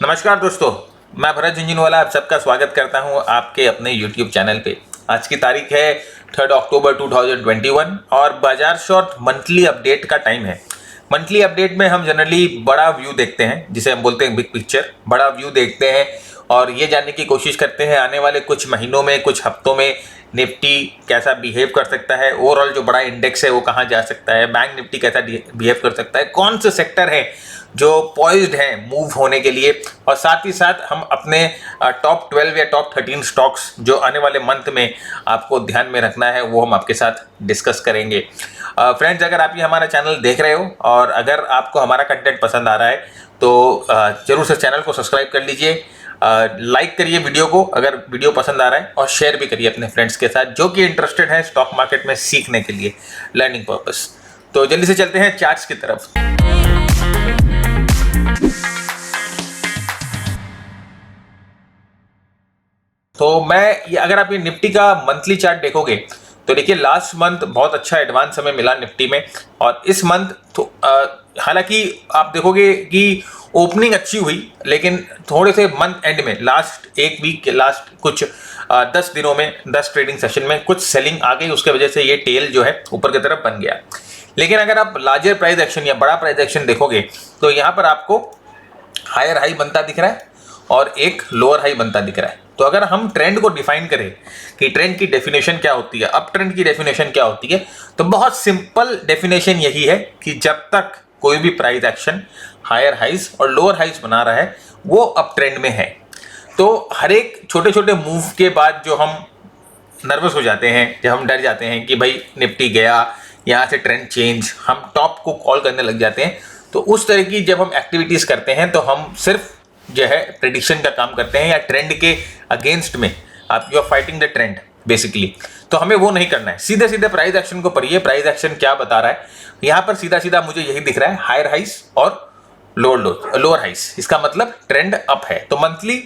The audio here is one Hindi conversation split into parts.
नमस्कार दोस्तों, मैं भरत झुंझुनवाला आप सबका स्वागत करता हूं आपके अपने YouTube चैनल पे। आज की तारीख है 3 अक्टूबर 2021 और बाजार शॉर्ट मंथली अपडेट का टाइम है। मंथली अपडेट में हम जनरली बड़ा व्यू देखते हैं, जिसे हम बोलते हैं बिग पिक्चर। बड़ा व्यू देखते हैं और ये जानने की कोशिश करते हैं आने वाले कुछ महीनों में, कुछ हफ्तों में निफ्टी कैसा बिहेव कर सकता है, ओवरऑल जो बड़ा इंडेक्स है वो कहाँ जा सकता है, बैंक निफ्टी कैसा बिहेव कर सकता है, कौन से सेक्टर है जो पॉइज्ड है मूव होने के लिए, और साथ ही साथ हम अपने टॉप 12 या टॉप 13 स्टॉक्स जो आने वाले मंथ में आपको ध्यान में रखना है वो हम आपके साथ डिस्कस करेंगे। फ्रेंड्स, अगर आप ये हमारा चैनल देख रहे हो और अगर आपको हमारा कंटेंट पसंद आ रहा है तो जरूर से चैनल को सब्सक्राइब कर लीजिए, लाइक करिए वीडियो को अगर वीडियो पसंद आ रहा है, और शेयर भी करिए अपने फ्रेंड्स के साथ जो कि इंटरेस्टेड है स्टॉक मार्केट में सीखने के लिए, लर्निंग पर्पस। तो जल्दी से चलते हैं चार्ट्स की तरफ। तो अगर आप ये निफ्टी का मंथली चार्ट देखोगे तो देखिए लास्ट मंथ बहुत अच्छा एडवांस हमें मिला निफ्टी में, और इस मंथ तो हालांकि आप देखोगे कि ओपनिंग अच्छी हुई, लेकिन थोड़े से मंथ एंड में लास्ट एक वीक के लास्ट कुछ 10 दिनों में 10 ट्रेडिंग सेशन में कुछ सेलिंग आ गई, उसके वजह से ये टेल जो है ऊपर की तरफ बन गया। लेकिन अगर आप लार्जर प्राइस एक्शन या बड़ा प्राइस एक्शन देखोगे तो यहाँ पर आपको हायर हाई बनता दिख रहा है और एक लोअर हाई बनता दिख रहा है। तो अगर हम ट्रेंड को डिफाइन करें कि ट्रेंड की डेफिनेशन क्या होती है, अप ट्रेंड की डेफिनेशन क्या होती है, तो बहुत सिंपल डेफिनेशन यही है कि जब तक कोई भी प्राइस एक्शन हायर हाइज और लोअर हाइज बना रहा है वो अप ट्रेंड में है। तो हर एक छोटे छोटे मूव के बाद जो हम नर्वस हो जाते हैं, जब हम डर जाते हैं कि भाई निफ्टी गया, यहाँ से ट्रेंड चेंज, हम टॉप को कॉल करने लग जाते हैं। तो उस तरह की जब हम एक्टिविटीज़ करते हैं तो हम सिर्फ जो है प्रेडिक्शन का काम करते हैं या ट्रेंड के अगेंस्ट में आप you are fighting the trend basically. तो हमें वो नहीं करना है, सीधे सीधे प्राइस एक्शन को पढ़िए, प्राइस एक्शन क्या बता रहा है। यहाँ पर सीधा सीधा मुझे यही दिख रहा है, हायर हाइस और लोअर हाइस, इसका मतलब ट्रेंड अप है। तो मंथली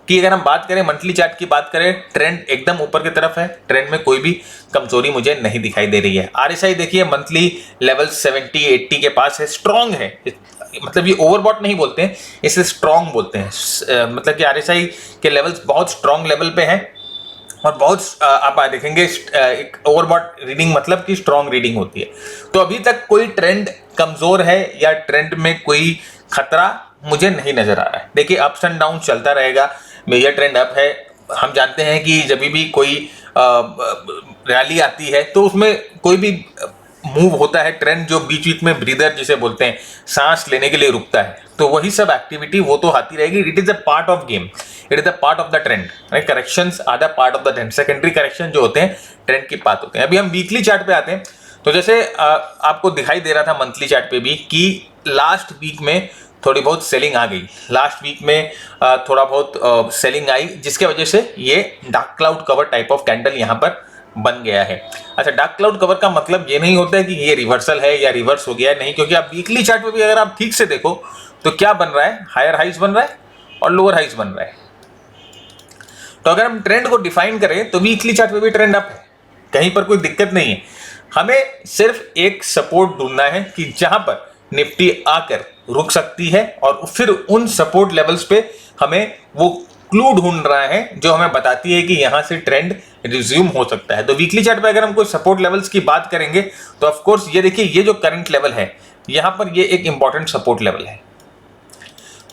की अगर हम बात करें, मंथली चार्ट की बात करें, ट्रेंड एकदम ऊपर की तरफ है, ट्रेंड में कोई भी कमजोरी मुझे नहीं दिखाई दे रही है। आरएसआई देखिए मंथली लेवल 70-80 के पास है, स्ट्रॉन्ग है, मतलब ये ओवरबॉट नहीं बोलते हैं, इसे स्ट्रॉन्ग बोलते हैं। मतलब कि आरएसआई के लेवल्स बहुत स्ट्रॉन्ग लेवल पे हैं और बहुत आप देखेंगे एक ओवरबॉट रीडिंग मतलब कि स्ट्रॉन्ग रीडिंग होती है। तो अभी तक कोई ट्रेंड कमजोर है या ट्रेंड में कोई खतरा मुझे नहीं नजर आ रहा है। देखिए अप्स एंड डाउन चलता रहेगा, मेजर ट्रेंड अप है। हम जानते हैं कि जब भी कोई रैली आती है तो उसमें कोई भी मूव होता है, ट्रेंड जो बीच बीच में ब्रीदर जिसे बोलते हैं, सांस लेने के लिए रुकता है, तो वही सब एक्टिविटी वो तो आती रहेगी। It is a part of game, it is a part of the trend, right. Corrections are the part of the trend, secondary correction जो होते हैं ट्रेंड की पार्ट होते हैं। अभी हम वीकली चार्ट पे आते हैं, तो जैसे आपको दिखाई दे रहा था मंथली चार्ट पे भी कि लास्ट वीक में थोड़ी बहुत सेलिंग आ गई, लास्ट वीक में थोड़ा बहुत सेलिंग आई, जिसके वजह से ये dark cloud cover type of candle यहाँ पर बन गया है। अच्छा, डार्क क्लाउड कवर का मतलब ये नहीं होता है कि ये रिवर्सल है या रिवर्स हो गया है, नहीं, क्योंकि आप वीकली चार्ट पे भी अगर आप ठीक से देखो तो क्या बन रहा है, हायर हाइज बन रहा है और लोअर हाइज बन रहा है। तो अगर हम ट्रेंड को डिफाइन करें तो वीकली चार्ट पे भी ट्रेंड अप है, कहीं पर कोई दिक्कत नहीं है। हमें सिर्फ एक सपोर्ट ढूंढना है कि जहां पर निफ्टी आकर रुक सकती है, और फिर उन सपोर्ट लेवल्स पे हमें वो क्लू ढूंढ रहा है जो हमें बताती है कि यहां से ट्रेंड रिज्यूम हो सकता है। तो वीकली चार्ट पे अगर हम कोई सपोर्ट लेवल्स की बात करेंगे तो ऑफ कोर्स ये देखिए, ये जो करंट लेवल है यहां पर ये एक इंपॉर्टेंट सपोर्ट लेवल है।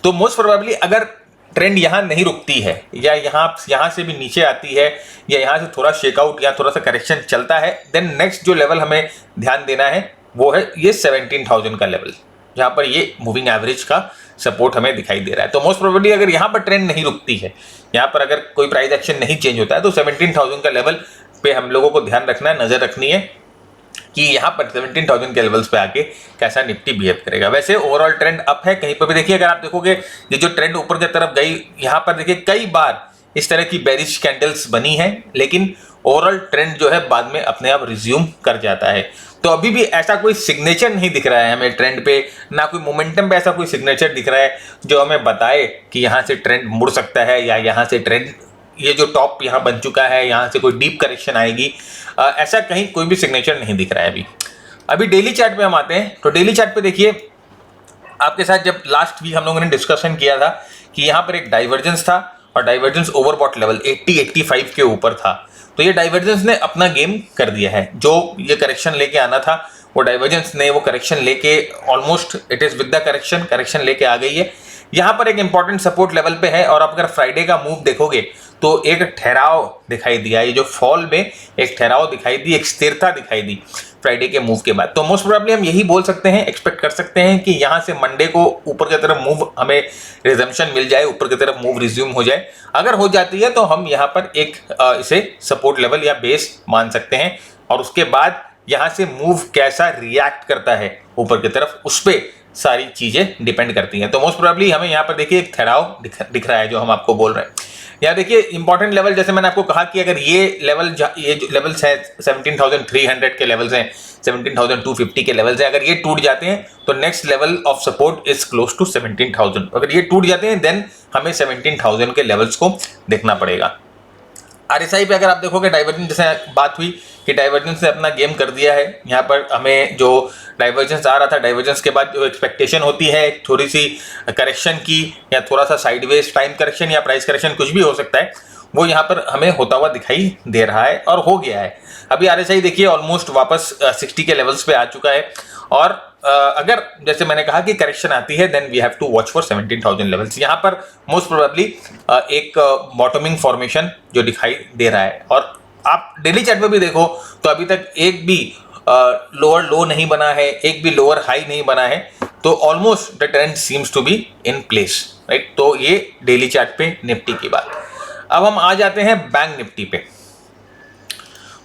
तो मोस्ट प्रोबेबली अगर ट्रेंड यहां नहीं रुकती है या यहां से भी नीचे आती है या यहां से थोड़ा शेकआउट या थोड़ा सा करेक्शन चलता है, देन नेक्स्ट जो लेवल हमें ध्यान देना है वो है ये 17,000 का लेवल, जहां पर ये मूविंग एवरेज का सपोर्ट हमें दिखाई दे रहा है। तो मोस्ट प्रोबेबली अगर यहां पर ट्रेंड नहीं रुकती है, यहां पर अगर कोई प्राइस एक्शन नहीं चेंज होता है, तो 17,000 का लेवल पे हम लोगों को ध्यान रखना है, नजर रखनी है कि यहाँ पर 17,000 के लेवल्स पे आके कैसा निफ्टी बिहेव करेगा। वैसे ओवरऑल ट्रेंड अप है, कहीं पर भी देखिए अगर आप देखोगे ये जो ट्रेंड ऊपर की तरफ गई, यहाँ पर देखिए कई बार इस तरह की बेरिश कैंडल्स बनी है, लेकिन ओवरऑल ट्रेंड जो है बाद में अपने आप रिज्यूम कर जाता है। तो अभी भी ऐसा कोई सिग्नेचर नहीं दिख रहा है हमें ट्रेंड पे, ना कोई मोमेंटम पे ऐसा कोई सिग्नेचर दिख रहा है जो हमें बताए कि यहाँ से ट्रेंड मुड़ सकता है या यहाँ से ट्रेंड, ये जो टॉप यहाँ बन चुका है यहाँ से कोई डीप करेक्शन आएगी, ऐसा कहीं कोई भी सिग्नेचर नहीं दिख रहा है अभी डेली चार्ट पे हम आते हैं। तो डेली चार्ट पे देखिए आपके साथ जब लास्ट वीक हम लोगों ने डिस्कशन किया था कि यहाँ पर एक डाइवर्जेंस था और डाइवर्जेंस ओवरबॉट लेवल 80-85 के ऊपर था। तो ये डाइवर्जेंस ने अपना गेम कर दिया है। जो ये करेक्शन लेके आना था वो डाइवर्जेंस ने वो करेक्शन लेके almost it is with the correction लेके आ गई है। यहाँ पर एक इंपॉर्टेंट सपोर्ट लेवल पे है और आप अगर फ्राइडे का मूव देखोगे तो एक ठहराव दिखाई दिया। ये जो फॉल में एक ठहराव दिखाई दी, एक स्थिरता दिखाई दी फ्राइडे के मूव के बाद। तो मोस्ट प्रोबेबली हम यही बोल सकते हैं, एक्सपेक्ट कर सकते हैं कि यहाँ से मंडे को ऊपर की तरफ मूव हमें रिजम्पशन मिल जाए, ऊपर की तरफ मूव रिज्यूम हो जाए। अगर हो जाती है तो हम यहाँ पर एक इसे सपोर्ट लेवल या बेस मान सकते हैं और उसके बाद यहाँ से मूव कैसा रिएक्ट करता है ऊपर की तरफ, उस पर सारी चीजें डिपेंड करती हैं। तो मोस्ट प्रोबेबली हमें यहाँ पर देखिए एक ठहराव दिख रहा है जो हम आपको बोल रहे हैं। यहाँ देखिए इंपॉर्टेंट लेवल, जैसे मैंने आपको कहा कि अगर ये जो लेवल्स है 17,300 के लेवल्स हैं, 17,250 के लेवल्स हैं, अगर ये टूट जाते हैं तो next level of support is close to 17,000। अगर ये टूट जाते हैं देन हमें 17,000 के लेवल्स को देखना पड़ेगा। आरएसआई पे अगर आप देखोगे डाइवर्जेंस, जैसे बात हुई कि डाइवर्जेंस ने अपना गेम कर दिया है। यहाँ पर हमें जो डाइवर्जेंस आ रहा था, डाइवर्जेंस के बाद जो एक्सपेक्टेशन होती है थोड़ी सी करेक्शन की या थोड़ा सा साइडवेज टाइम करेक्शन या प्राइस करेक्शन, कुछ भी हो सकता है, वो यहाँ पर हमें होता हुआ दिखाई दे रहा है और हो गया है। अभी आरएसआई देखिए ऑलमोस्ट वापस 60 के लेवल्स पे आ चुका है और अगर जैसे मैंने कहा कि करेक्शन आती है then we have to watch for 17,000 levels. यहाँ पर मोस्ट प्रोबेबली एक बॉटमिंग फॉर्मेशन जो दिखाई दे रहा है। और आप डेली चार्ट में भी देखो तो अभी तक एक भी लोअर लो नहीं बना है, एक भी लोअर हाई नहीं बना है। तो almost the trend seems to be in place, right. तो ये डेली चार्ट पे निफ्टी की बात। अब हम आ जाते हैं बैंक निफ्टी पे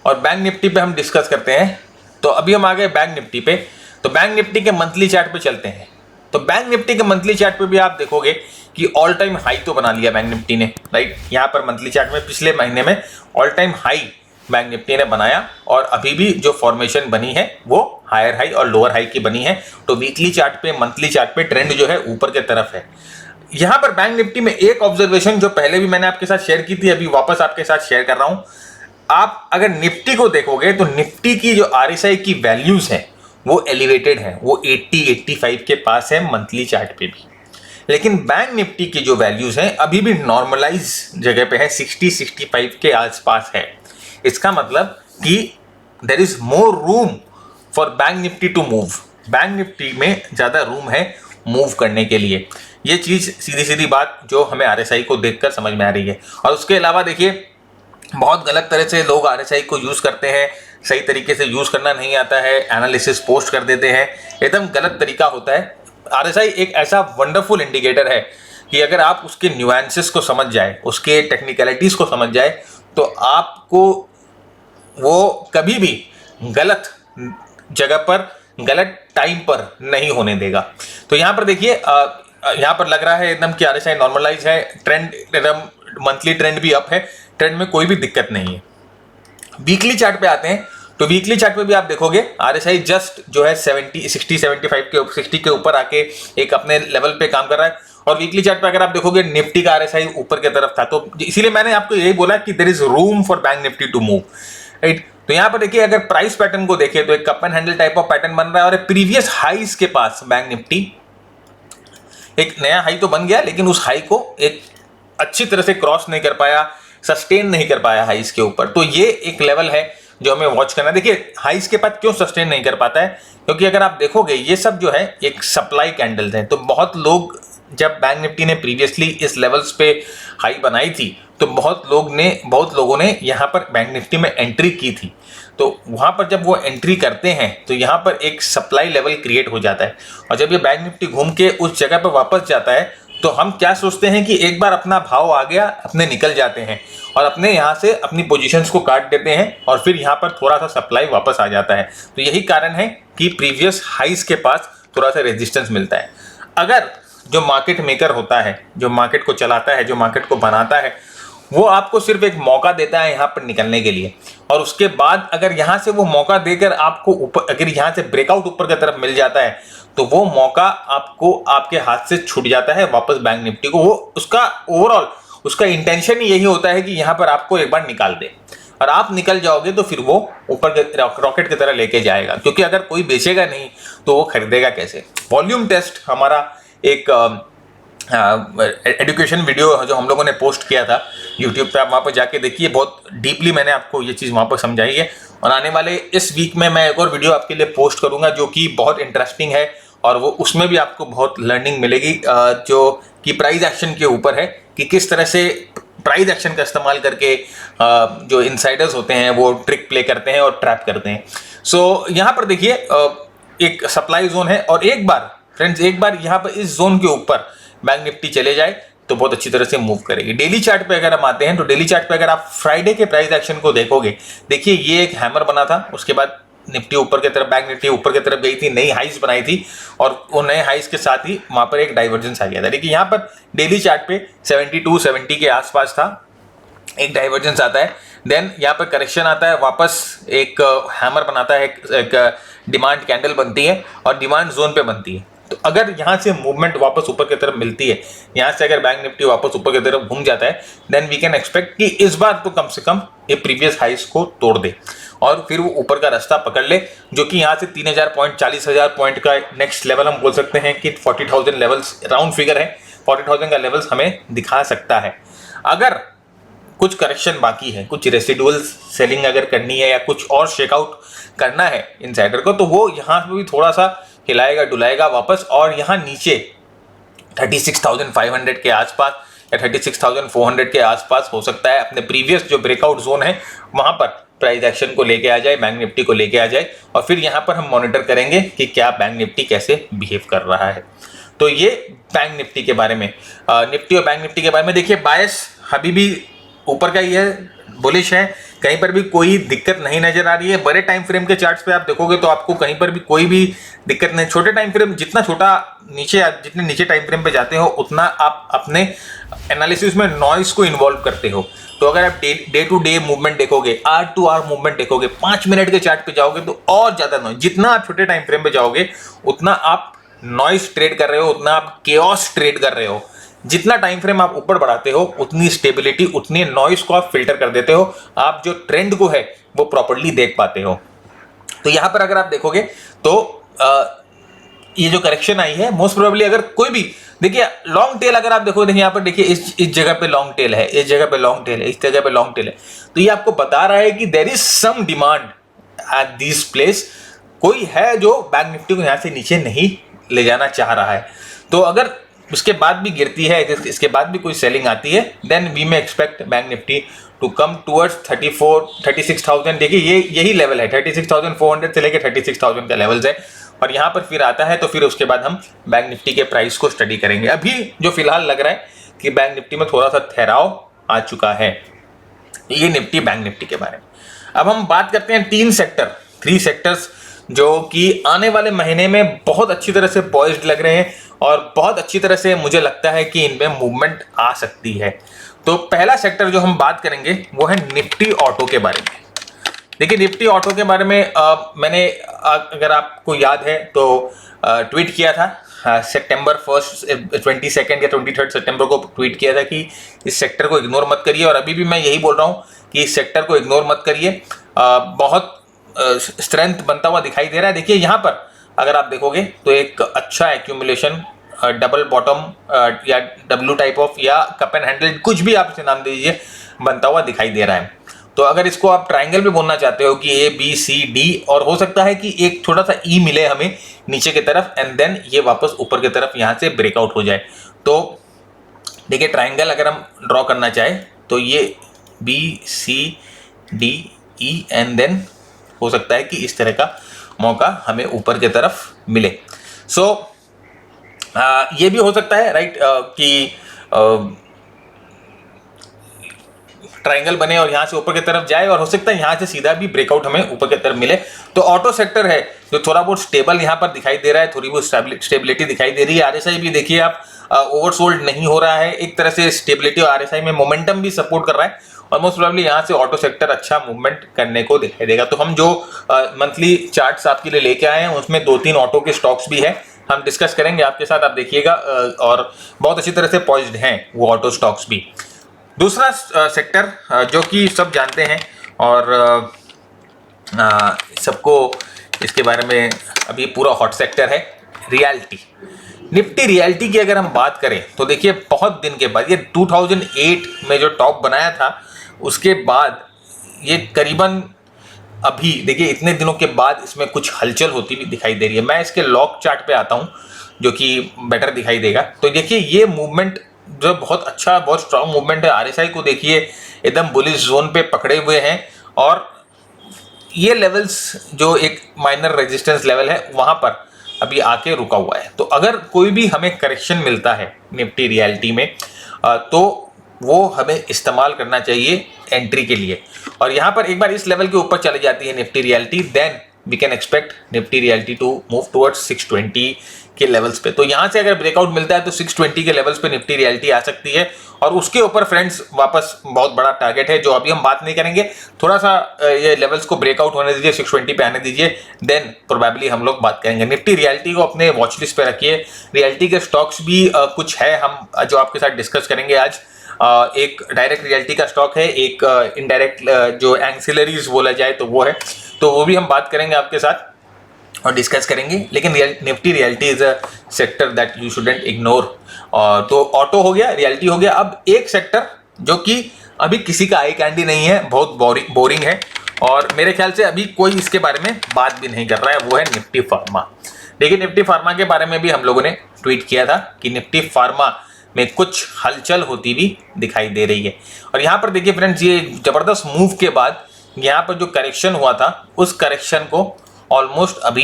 और बैंक निफ्टी पे हम डिस्कस करते हैं। तो अभी हम आ गए बैंक निफ्टी पे, तो बैंक निफ्टी के मंथली चार्ट पे चलते हैं। तो बैंक निफ्टी के मंथली चार्ट पे भी आप देखोगे कि ऑल टाइम हाई तो बना लिया बैंक निफ्टी ने, राइट। यहाँ पर मंथली चार्ट में पिछले महीने में all time high bank Nifty ने बनाया और अभी भी जो फॉर्मेशन बनी है वो हायर हाई और लोअर हाई की बनी है। तो वीकली चार्ट पे, मंथली चार्ट पे ट्रेंड जो है ऊपर की तरफ है। यहाँ पर बैंक निफ्टी में एक ऑब्जर्वेशन जो पहले भी मैंने आपके साथ शेयर की थी, अभी वापस आपके साथ शेयर कर रहा हूँ। आप अगर निफ्टी को देखोगे तो निफ्टी की जो आरएसआई की वैल्यूज है वो एलिवेटेड है, वो 80-85 के पास है मंथली चार्ट पे भी। लेकिन बैंक निफ्टी की जो वैल्यूज हैं अभी भी नॉर्मलाइज जगह पे है, 60-65 के आसपास है। इसका मतलब कि there is more room for bank Nifty to move. Bank Nifty में ज्यादा रूम है मूव करने के लिए। ये चीज सीधी सीधी बात जो हमें आरएसआई को देखकर समझ में आ रही है। और उसके अलावा देखिए बहुत गलत तरह से लोग आरएसआई को यूज करते हैं, सही तरीके से यूज करना नहीं आता है, एनालिसिस पोस्ट कर देते हैं, एकदम गलत तरीका होता है। आरएसआई एक ऐसा वंडरफुल इंडिकेटर है कि अगर आप उसके न्यूएंसेस को समझ जाए, उसके टेक्निकलिटीज को समझ जाए, तो आपको वो कभी भी गलत जगह पर, गलत टाइम पर नहीं होने देगा। तो यहाँ पर देखिए यहाँ पर लग रहा है एकदम कि आरएसआई नॉर्मलाइज है, ट्रेंड एकदम मंथली ट्रेंड भी अप है, ट्रेंड में कोई भी दिक्कत नहीं है। वीकली चार्ट पे आते हैं तो वीकली चार्ट पे भी आप देखोगे आरएसआई जस्ट जो है 60 के ऊपर आके एक अपने लेवल पे काम कर रहा है। और वीकली चार्ट पे अगर आप देखोगे निफ्टी का आरएसआई ऊपर की तरफ था, तो इसीलिए मैंने आपको यही बोला कि there is room for bank Nifty to move, right. तो यहाँ पर देखिए अगर प्राइस पैटर्न को देखें तो एक cup and handle type of pattern बन रहा है और प्रीवियस हाईज के पास बैंक निफ्टी एक नया हाई तो बन गया, लेकिन उस हाई को एक अच्छी तरह से क्रॉस नहीं कर पाया, सस्टेन नहीं कर पाया हाईज के ऊपर। तो ये एक लेवल है जो हमें वॉच करना है। देखिए हाईज के बाद क्यों सस्टेन नहीं कर पाता है, क्योंकि अगर आप देखोगे ये सब जो है एक सप्लाई कैंडल्स हैं। तो बहुत लोग, जब बैंक निफ्टी ने प्रीवियसली इस लेवल्स पे हाई बनाई थी तो बहुत लोगों ने यहाँ पर बैंक निफ्टी में एंट्री की थी। तो वहाँ पर जब वो एंट्री करते हैं तो यहाँ पर एक सप्लाई लेवल क्रिएट हो जाता है और जब ये बैंक निफ्टी घूम के उस जगह पर वापस जाता है तो हम क्या सोचते हैं कि एक बार अपना भाव आ गया, अपने निकल जाते हैं और अपने यहाँ से अपनी पोजीशंस को काट देते हैं और फिर यहाँ पर थोड़ा सा सप्लाई वापस आ जाता है। तो यही कारण है कि प्रीवियस हाईज के पास थोड़ा सा रेजिस्टेंस मिलता है। अगर जो मार्केट मेकर होता है, जो मार्केट को चलाता है, जो मार्केट को बनाता है, वो आपको सिर्फ एक मौका देता है यहाँ पर निकलने के लिए और उसके बाद अगर यहाँ से वो मौका देकर आपको ऊपर, अगर यहाँ से ब्रेकआउट ऊपर की तरफ मिल जाता है तो वो मौका आपको आपके हाथ से छूट जाता है वापस बैंक निफ्टी को। वो उसका ओवरऑल उसका इंटेंशन ही यही होता है कि यहाँ पर आपको एक बार निकाल दे और आप निकल जाओगे तो फिर वो ऊपर रॉकेट की तरह लेके जाएगा, क्योंकि अगर कोई बेचेगा नहीं तो वो खरीदेगा कैसे। वॉल्यूम टेस्ट हमारा एक एजुकेशन वीडियो जो हम लोगों ने पोस्ट किया था यूट्यूब पे, आप वहाँ पर जाके देखिए, बहुत डीपली मैंने आपको ये चीज़ वहाँ पर समझाई है। और आने वाले इस वीक में मैं एक और वीडियो आपके लिए पोस्ट करूँगा जो कि बहुत इंटरेस्टिंग है, और वो उसमें भी आपको बहुत लर्निंग मिलेगी, जो कि प्राइस एक्शन के ऊपर है, कि किस तरह से प्राइस एक्शन का इस्तेमाल करके जो इनसाइडर्स होते हैं वो ट्रिक प्ले करते हैं और ट्रैप करते हैं। सो यहाँ पर देखिए एक सप्लाई जोन है, और एक बार फ्रेंड्स, एक बार यहाँ पर इस जोन के ऊपर बैंक निफ्टी चले जाए तो बहुत अच्छी तरह से मूव करेगी। डेली चार्ट पे अगर हम आते हैं तो डेली चार्ट पे अगर आप फ्राइडे के प्राइस एक्शन को देखोगे, देखिए ये एक हैमर बना था, उसके बाद निफ्टी ऊपर की तरफ, बैंक निफ्टी ऊपर की तरफ गई थी, नई हाइस बनाई थी, और वो नए हाइस के साथ ही वहां पर एक डाइवर्जेंस आ गया था। देखिए यहाँ पर डेली चार्ट पे 72-70 के आसपास था, एक डाइवर्जेंस आता है, देन यहाँ पर करेक्शन आता है, वापस एक हैमर बनाता है, एक डिमांड कैंडल बनती है और डिमांड जोन पे बनती है। तो अगर यहाँ से मूवमेंट वापस ऊपर की तरफ मिलती है, यहाँ से अगर बैंक निफ्टी वापस ऊपर की तरफ घूम जाता है, देन वी कैन एक्सपेक्ट कि इस बार तो कम से कम ये प्रीवियस हाइस को तोड़ दे और फिर वो ऊपर का रास्ता पकड़ ले, जो कि यहाँ से 3000 पॉइंट, 40,000 पॉइंट का नेक्स्ट लेवल हम बोल सकते हैं कि 40,000 लेवल्स, राउंड फिगर है, 40,000 का लेवल्स हमें दिखा सकता है। अगर कुछ करेक्शन बाकी है, कुछ रेसिडुअल सेलिंग अगर करनी है या कुछ और शेकआउट करना है इनसाइडर को, तो वो यहाँ पे भी थोड़ा सा हिलाएगा डुलाएगा वापस, और यहाँ नीचे 36,500 के आसपास या 36,400 के आसपास हो सकता है अपने प्रीवियस जो ब्रेकआउट जोन है वहां पर प्राइस एक्शन को लेके आ जाए, बैंक निफ्टी को लेके आ जाए, और फिर यहाँ पर हम मॉनिटर करेंगे कि क्या बैंक निफ्टी कैसे बिहेव कर रहा है। तो ये बैंक निफ्टी के बारे में, निफ्टी और बैंक निफ्टी के बारे में। देखिए बायस अभी भी ऊपर का ही है, बुलिश है, कहीं पर भी कोई दिक्कत नहीं नजर आ रही है। बड़े टाइम फ्रेम के चार्ट्स पे आप देखोगे तो आपको कहीं पर भी कोई भी दिक्कत नहीं। छोटे टाइम फ्रेम, जितना छोटा नीचे, जितने नीचे टाइम फ्रेम पे जाते हो उतना आप अपने एनालिसिस में नॉइस को इन्वॉल्व करते हो। तो अगर आप डे टू डे मूवमेंट देखोगे, आवर टू आवर मूवमेंट देखोगे, 5 मिनट के चार्ट पे जाओगे तो और ज्यादा नॉइस, जितना आप छोटे टाइम फ्रेम पे जाओगे उतना आप नॉइस ट्रेड कर रहे हो, उतना आप केओस ट्रेड कर रहे हो। जितना टाइम फ्रेम आप ऊपर बढ़ाते हो उतनी स्टेबिलिटी, उतनी नॉइस को आप फिल्टर कर देते हो, आप जो ट्रेंड को है वो प्रॉपर्ली देख पाते हो। तो यहां पर अगर आप देखोगे तो ये जो करेक्शन आई है, मोस्ट प्रोबेबली अगर कोई भी, देखिए लॉन्ग टेल अगर आप देखो, देखिए यहाँ पर देखिए इस जगह पे लॉन्ग टेल है, इस जगह पे लॉन्ग टेल है, इस जगह पे लॉन्ग टेल है, तो ये आपको बता रहा है कि there is some demand at this place. कोई है जो बैंक निफ्टी को यहाँ से नीचे नहीं ले जाना चाह रहा है। तो अगर उसके बाद भी गिरती है, इसके बाद भी कोई सेलिंग आती है, then we may expect bank Nifty to come towards 36,000। देखिए ये यही लेवल है, 36,400 से लेकर 36,000 का लेवल्स है, और यहाँ पर फिर आता है तो फिर उसके बाद हम बैंक निफ्टी के प्राइस को स्टडी करेंगे। अभी जो फिलहाल लग रहा है कि बैंक निफ्टी में थोड़ा सा ठहराव आ चुका है। ये निफ्टी बैंक निफ्टी के बारे में। अब हम बात करते हैं 3 सेक्टर्स जो कि आने वाले महीने में बहुत अच्छी तरह से पॉइज्ड लग रहे हैं, और बहुत अच्छी तरह से मुझे लगता है कि इनमें मूवमेंट आ सकती है। तो पहला सेक्टर जो हम बात करेंगे वो है निफ्टी ऑटो के बारे में। देखिए निफ्टी ऑटो के बारे में मैंने अगर आपको याद है तो ट्वीट किया था सितंबर 22 या 23 सितंबर को ट्वीट किया था कि इस सेक्टर को इग्नोर मत करिए, और अभी भी मैं यही बोल रहा हूँ कि इस सेक्टर को इग्नोर मत करिए। बहुत स्ट्रेंथ बनता हुआ दिखाई दे रहा है। देखिए यहाँ पर अगर आप देखोगे तो एक अच्छा एक्यूमुलेशन, डबल बॉटम या डब्ल्यू टाइप ऑफ या कप एंड हैंडल, कुछ भी आप इसे नाम दीजिए, बनता हुआ दिखाई दे रहा है। तो अगर इसको आप ट्राइंगल भी बोलना चाहते हो कि ए बी सी डी, और हो सकता है कि एक छोटा सा ई मिले हमें नीचे की तरफ, एंड देन ये वापस ऊपर की तरफ यहाँ से ब्रेकआउट हो जाए। तो देखिए ट्राइंगल अगर हम ड्रॉ करना चाहे तो ये B C D E, and then हो सकता है कि इस तरह का मौका हमें ऊपर की तरफ मिले। सो ये भी हो सकता है राइट कि ट्राइंगल बने और यहाँ से ऊपर की तरफ जाए, और हो सकता है यहाँ से सीधा भी ब्रेकआउट हमें ऊपर की तरफ मिले। तो ऑटो सेक्टर है जो थोड़ा बहुत स्टेबल यहाँ पर दिखाई दे रहा है, थोड़ी बहुत स्टेबिलिटी दिखाई दे रही है। आरएसआई भी देखिए आप ओवरसोल्ड नहीं हो रहा है, एक तरह से स्टेबिलिटी, और आरएसआई में मोमेंटम भी सपोर्ट कर रहा है, और मोस्ट प्रोबेबली यहाँ से ऑटो सेक्टर अच्छा मूवमेंट करने को दिखाई देगा। तो हम जो मंथली चार्ट्स आपके लिए लेके आए हैं उसमें 2-3 ऑटो के स्टॉक्स भी है, हम डिस्कस करेंगे आपके साथ, आप देखिएगा, और बहुत अच्छी तरह से पॉइज्ड हैं वो ऑटो स्टॉक्स भी। दूसरा सेक्टर जो कि सब जानते हैं और सबको इसके बारे में, अभी पूरा हॉट सेक्टर है रियल्टी। निफ्टी रियलिटी की अगर हम बात करें तो देखिए बहुत दिन के बाद, ये 2008 में जो टॉप बनाया था उसके बाद ये करीबन अभी देखिए इतने दिनों के बाद इसमें कुछ हलचल होती भी दिखाई दे रही है। मैं इसके लॉक चार्ट पे आता हूं जो कि बेटर दिखाई देगा। तो देखिए ये मूवमेंट जो बहुत अच्छा, बहुत स्ट्रांग मूवमेंट है। आरएसआई को देखिए एकदम बुलिश जोन पे पकड़े हुए हैं और ये लेवल्स जो एक माइनर रेजिस्टेंस लेवल है वहां पर अभी आके रुका हुआ है। तो अगर कोई भी हमें करेक्शन मिलता है निफ्टी रियलिटी में तो वो हमें इस्तेमाल करना चाहिए एंट्री के लिए। और यहाँ पर एक बार इस लेवल के ऊपर चली जाती है Nifty realty, then we can expect Nifty realty to move towards 620 के लेवल्स पे। तो यहाँ से अगर ब्रेकआउट मिलता है तो 620 के लेवल्स पे निफ्टी रियलिटी आ सकती है और उसके ऊपर फ्रेंड्स वापस बहुत बड़ा टारगेट है जो अभी हम बात नहीं करेंगे। थोड़ा सा ये लेवल्स को ब्रेकआउट होने दीजिए, 620 पे आने दीजिए, देन प्रोबेबली हम लोग बात करेंगे। निफ्टी रियलिटी को अपने वॉच लिस्ट पे रखिए। रियलिटी के स्टॉक्स भी कुछ है हम जो आपके साथ डिस्कस करेंगे आज। एक डायरेक्ट रियलिटी का स्टॉक है, एक इनडायरेक्ट जो एंसिलरीज बोला जाए तो वो है, तो वो भी हम बात करेंगे आपके साथ और डिस्कस करेंगे। लेकिन Nifty reality is a sector that you shouldn't ignore. तो ऑटो हो गया, रियलिटी हो गया। अब एक सेक्टर जो कि अभी किसी का आई कैंडी नहीं है, बहुत बोरिंग है और मेरे ख्याल से अभी कोई इसके बारे में बात भी नहीं कर रहा है, वो है निफ्टी फार्मा। देखिए निफ्टी फार्मा के बारे में भी हम लोगों ने ट्वीट किया था कि निफ्टी फार्मा में कुछ हलचल होती भी दिखाई दे रही है। और यहाँ पर देखिए फ्रेंड्स, ये जबरदस्त मूव के बाद यहाँ पर जो करेक्शन हुआ था उस करेक्शन को ऑलमोस्ट अभी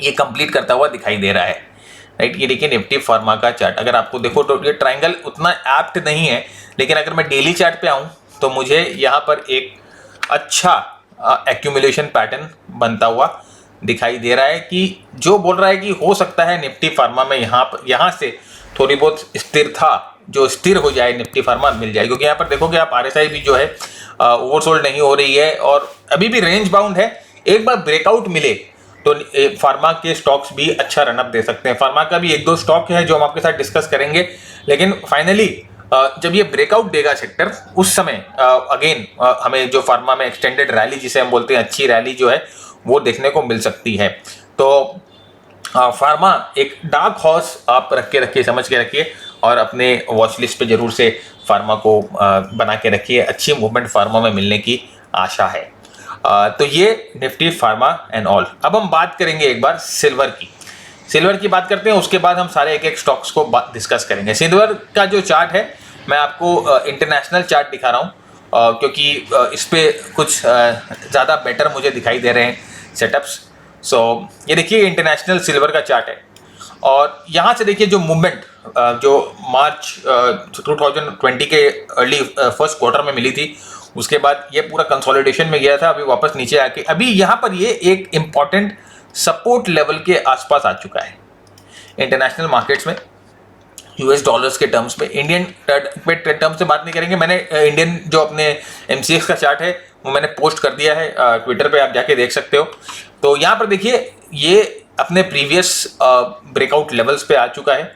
ये कंप्लीट करता हुआ दिखाई दे रहा है, राइट। ये देखिए निफ्टी फार्मा का चार्ट, अगर आपको देखो तो ये ट्रायंगल उतना एप्ट नहीं है, लेकिन अगर मैं डेली चार्ट पे आऊँ तो मुझे यहाँ पर एक अच्छा एक्यूमुलेशन पैटर्न बनता हुआ दिखाई दे रहा है कि जो बोल रहा है कि हो सकता है निफ्टी फार्मा में यहाँ से थोड़ी बहुत स्थिरता, जो स्थिर हो जाए निफ्टी फार्मा मिल जाए। क्योंकि यहाँ पर देखोगे आप आरएसआई भी जो है ओवरसोल्ड नहीं हो रही है और अभी भी रेंज बाउंड है। एक बार ब्रेकआउट मिले तो फार्मा के स्टॉक्स भी अच्छा रनअप दे सकते हैं। फार्मा का भी एक दो स्टॉक है जो हम आपके साथ डिस्कस करेंगे, लेकिन फाइनली जब ये ब्रेकआउट देगा सेक्टर उस समय अगेन हमें जो फार्मा में एक्सटेंडेड रैली जिसे हम बोलते हैं, अच्छी रैली जो है वो देखने को मिल सकती है। तो फार्मा एक डार्क हॉर्स आप रखिए, समझ के रखिए और अपने वॉच लिस्ट पे जरूर से फार्मा को बना के रखिए। अच्छी मूवमेंट फार्मा में मिलने की आशा है। तो ये निफ्टी फार्मा एंड ऑल। अब हम बात करेंगे एक बार सिल्वर की बात करते हैं, उसके बाद हम सारे एक एक स्टॉक्स को डिस्कस करेंगे। सिल्वर का जो चार्ट है मैं आपको इंटरनेशनल चार्ट दिखा रहा हूँ क्योंकि इस पे कुछ ज़्यादा बेटर मुझे दिखाई दे रहे हैं सेटअप्स। सो ये देखिए इंटरनेशनल सिल्वर का चार्ट है और यहाँ से देखिए जो मूवमेंट जो मार्च 2020 के अर्ली फर्स्ट क्वार्टर में मिली थी, उसके बाद ये पूरा कंसोलिडेशन में गया था, अभी वापस नीचे आके अभी यहाँ पर ये एक इम्पॉर्टेंट सपोर्ट लेवल के आसपास आ चुका है इंटरनेशनल मार्केट्स में। यूएस डॉलर्स के टर्म्स में, इंडियन टर्म्स से बात नहीं करेंगे। मैंने इंडियन जो अपने एमसीएक्स का चार्ट है वो मैंने पोस्ट कर दिया है ट्विटर पे, आप जाके देख सकते हो। तो यहाँ पर देखिए ये अपने प्रीवियस ब्रेकआउट लेवल्स पे आ चुका है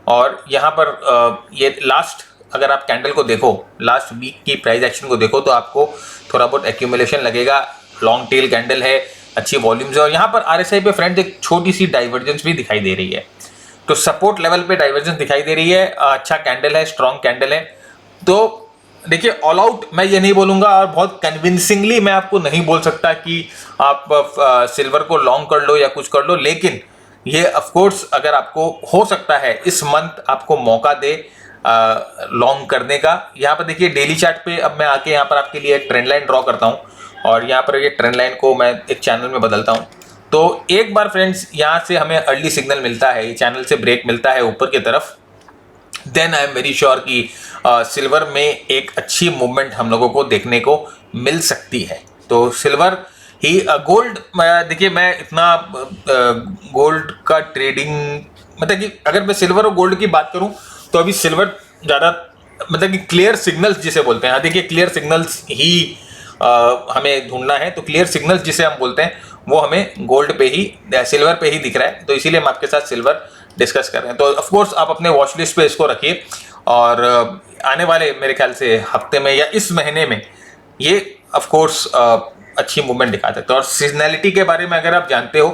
और यहाँ पर ये लास्ट, अगर आप कैंडल को देखो, लास्ट वीक की प्राइस एक्शन को देखो तो आपको थोड़ा बहुत एक्यूमुलेशन लगेगा। लॉन्ग टेल कैंडल है, अच्छी वॉल्यूम्स है और यहाँ पर आरएसआई पे फ्रेंड्स एक छोटी सी डाइवर्जेंस भी दिखाई दे रही है। तो सपोर्ट लेवल पे डाइवर्जेंस दिखाई दे रही है, अच्छा कैंडल है, स्ट्रॉन्ग कैंडल है। तो देखिए ऑल आउट मैं ये नहीं बोलूँगा और बहुत कन्विंसिंगली मैं आपको नहीं बोल सकता कि आप सिल्वर को लॉन्ग कर लो या कुछ कर लो, लेकिन ये ऑफकोर्स अगर आपको हो सकता है इस मंथ आपको मौका दे लॉन्ग करने का। यहाँ पर देखिए डेली चार्ट पे अब मैं आके यहाँ पर आपके लिए एक ट्रेंड लाइन ड्रॉ करता हूँ और यहाँ पर ये ट्रेंड लाइन को मैं एक चैनल में बदलता हूँ। तो एक बार फ्रेंड्स यहाँ से हमें अर्ली सिग्नल मिलता है, ये चैनल से ब्रेक मिलता है ऊपर की तरफ, then I am very sure कि सिल्वर में एक अच्छी मूवमेंट हम लोगों को देखने को मिल सकती है। तो सिल्वर ही गोल्ड, देखिए मैं इतना गोल्ड का ट्रेडिंग, मतलब कि अगर मैं सिल्वर और गोल्ड की बात करूं तो अभी सिल्वर ज़्यादा, मतलब कि क्लियर सिग्नल्स जिसे बोलते हैं, देखिए क्लियर सिग्नल्स ही हमें ढूंढना है। तो क्लियर सिग्नल्स जिसे हम बोलते हैं वो हमें गोल्ड पे ही, सिल्वर पे ही दिख रहा है, तो इसीलिए हम आपके साथ सिल्वर डिस्कस कर रहे हैं। तो ऑफ कोर्स आप अपने वॉच लिस्ट पे इसको रखिए और आने वाले मेरे ख्याल से हफ्ते में या इस महीने में ये ऑफ कोर्स अच्छी मूवमेंट दिखा सकते हैं। और सीजनैलिटी के बारे में अगर आप जानते हो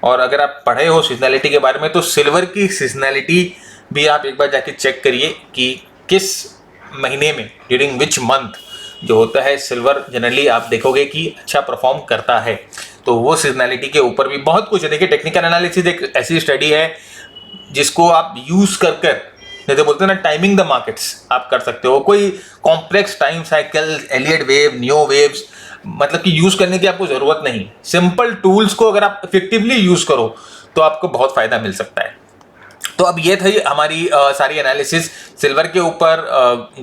और अगर आप पढ़े हो सीजनैलिटी के बारे में तो सिल्वर की सीजनैलिटी भी आप एक बार जाके चेक करिए कि किस महीने में, ड्यूरिंग विच मंथ जो होता है सिल्वर जनरली आप देखोगे कि अच्छा परफॉर्म करता है। तो वो सीजनैलिटी के ऊपर भी बहुत कुछ है। देखिए टेक्निकल एनालिसिस एक ऐसी स्टडी है जिसको आप यूज कर जैसे बोलते हैं ना टाइमिंग द मार्केट्स आप कर सकते हो। कोई complex time cycle, Elliott wave, neo waves मतलब कि यूज करने की आपको जरूरत नहीं। सिंपल टूल्स को अगर आप इफेक्टिवली यूज करो तो आपको बहुत फायदा मिल सकता है। तो अब ये थी हमारी सारी एनालिसिस सिल्वर के ऊपर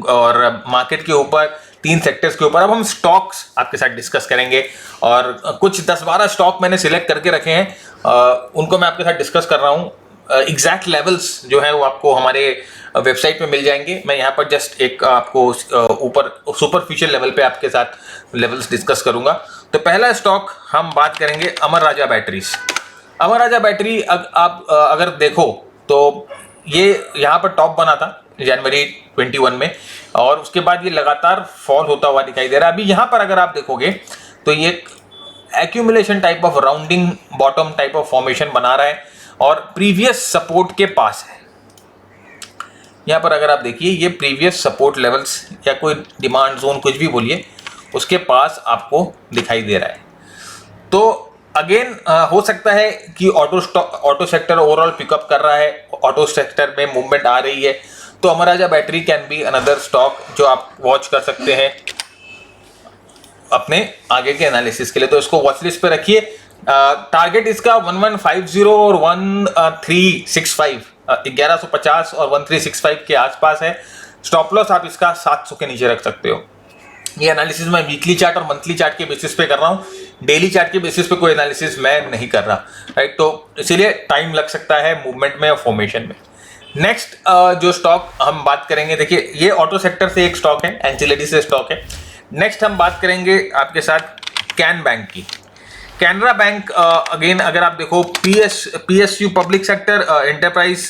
और मार्केट के ऊपर, 3 सेक्टर्स के ऊपर। अब हम स्टॉक्स आपके साथ डिस्कस करेंगे और कुछ 10-12 स्टॉक मैंने सिलेक्ट करके रखे हैं, उनको मैं आपके साथ डिस्कस कर रहा हूँ। एग्जैक्ट लेवल्स जो है वो आपको हमारे वेबसाइट पे मिल जाएंगे। मैं यहाँ पर जस्ट एक आपको ऊपर सुपरफिशियल लेवल पे आपके साथ लेवल्स डिस्कस करूंगा। तो पहला स्टॉक हम बात करेंगे अमर राजा बैटरीज। अमर राजा बैटरी आप अगर देखो तो ये यहाँ पर टॉप बना था जनवरी 21 में और उसके बाद ये लगातार फॉल होता हुआ दिखाई दे रहा है। अभी यहाँ पर अगर आप देखोगे तो ये accumulation type of rounding bottom type of formation बना रहा है और प्रीवियस सपोर्ट के पास है। यहाँ पर अगर आप देखिए ये प्रीवियस सपोर्ट लेवल्स या कोई डिमांड जोन कुछ भी बोलिए उसके पास आपको दिखाई दे रहा है। तो अगेन हो सकता है कि ऑटो सेक्टर ओवरऑल पिकअप कर रहा है, ऑटो सेक्टर में मूवमेंट आ रही है, तो Amara Raja battery can be another stock जो आप वॉच कर सकते हैं अपने आगे के एनालिसिस के लिए। तो इसको वॉच लिस्ट पे रखिए। टारगेट इसका 1150 और 1365, 1150 और 1365 के आसपास है। स्टॉप लॉस आप इसका 700 के नीचे रख सकते हो। ये एनालिसिस मैं वीकली चार्ट और मंथली चार्ट के बेसिस पे कर रहा हूँ, डेली चार्ट के बेसिस पे कोई एनालिसिस मैं नहीं कर रहा, राइट। तो इसीलिए टाइम लग सकता है मूवमेंट में और फॉर्मेशन में। नेक्स्ट जो स्टॉक हम बात करेंगे, देखिए ये ऑटो सेक्टर से एक स्टॉक है, एंसिलरी से स्टॉक है। नेक्स्ट हम बात करेंगे आपके साथ कैन बैंक की। कैनरा बैंक अगेन अगर आप देखो पीएसयू पब्लिक सेक्टर एंटरप्राइज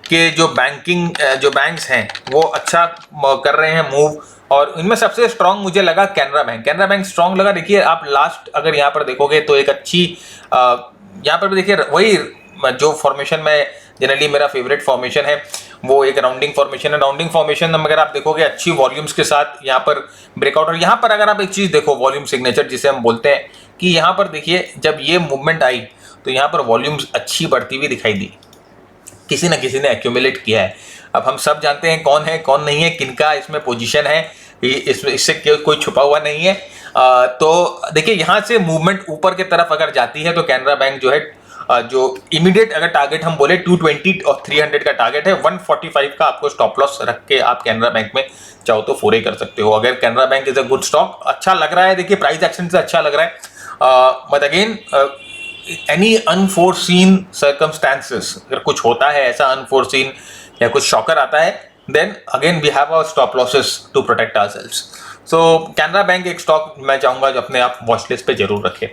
के जो बैंक्स हैं वो अच्छा कर रहे हैं मूव, और इनमें सबसे स्ट्रांग मुझे लगा Canara bank. Canara bank strong लगा। देखिए आप लास्ट अगर यहाँ पर देखोगे तो एक अच्छी यहाँ पर भी देखिए वही जो फॉर्मेशन में जनरली मेरा फेवरेट फॉर्मेशन है वो एक राउंडिंग फॉर्मेशन है। राउंडिंग फॉर्मेशन में अगर आप देखोगे अच्छी वॉल्यूम्स के साथ यहाँ पर ब्रेकआउट, और यहाँ पर अगर आप एक चीज देखो वॉल्यूम सिग्नेचर जिसे हम बोलते हैं कि यहाँ पर देखिए जब ये मूवमेंट आई तो यहाँ पर वॉल्यूम्स अच्छी बढ़ती हुई दिखाई दी, किसी न किसी ने एक्यूमुलेट किया है। अब हम सब जानते हैं कौन है कौन नहीं है, किनका इसमें पोजीशन है, इससे कोई छुपा हुआ नहीं है। तो देखिए यहाँ से मूवमेंट ऊपर की तरफ अगर जाती है तो कैनरा बैंक जो है जो इमीडिएट अगर टारगेट हम बोले 220 और 300 का टारगेट है, 145 का आपको स्टॉप लॉस रख के आप कैनरा बैंक में चाहो तो फोरे कर सकते हो। अगर Canara bank is a good stock, अच्छा लग रहा है, देखिए प्राइस एक्शन से अच्छा लग रहा है, but again any unforeseen circumstances, अगर कुछ होता है ऐसा अनफोर्सीन या कुछ शॉकर आता है, then again we have our stop losses to protect ourselves. So Canara bank एक स्टॉक मैं चाहूंगा जो अपने आप वॉच लिस्ट पे जरूर रखें।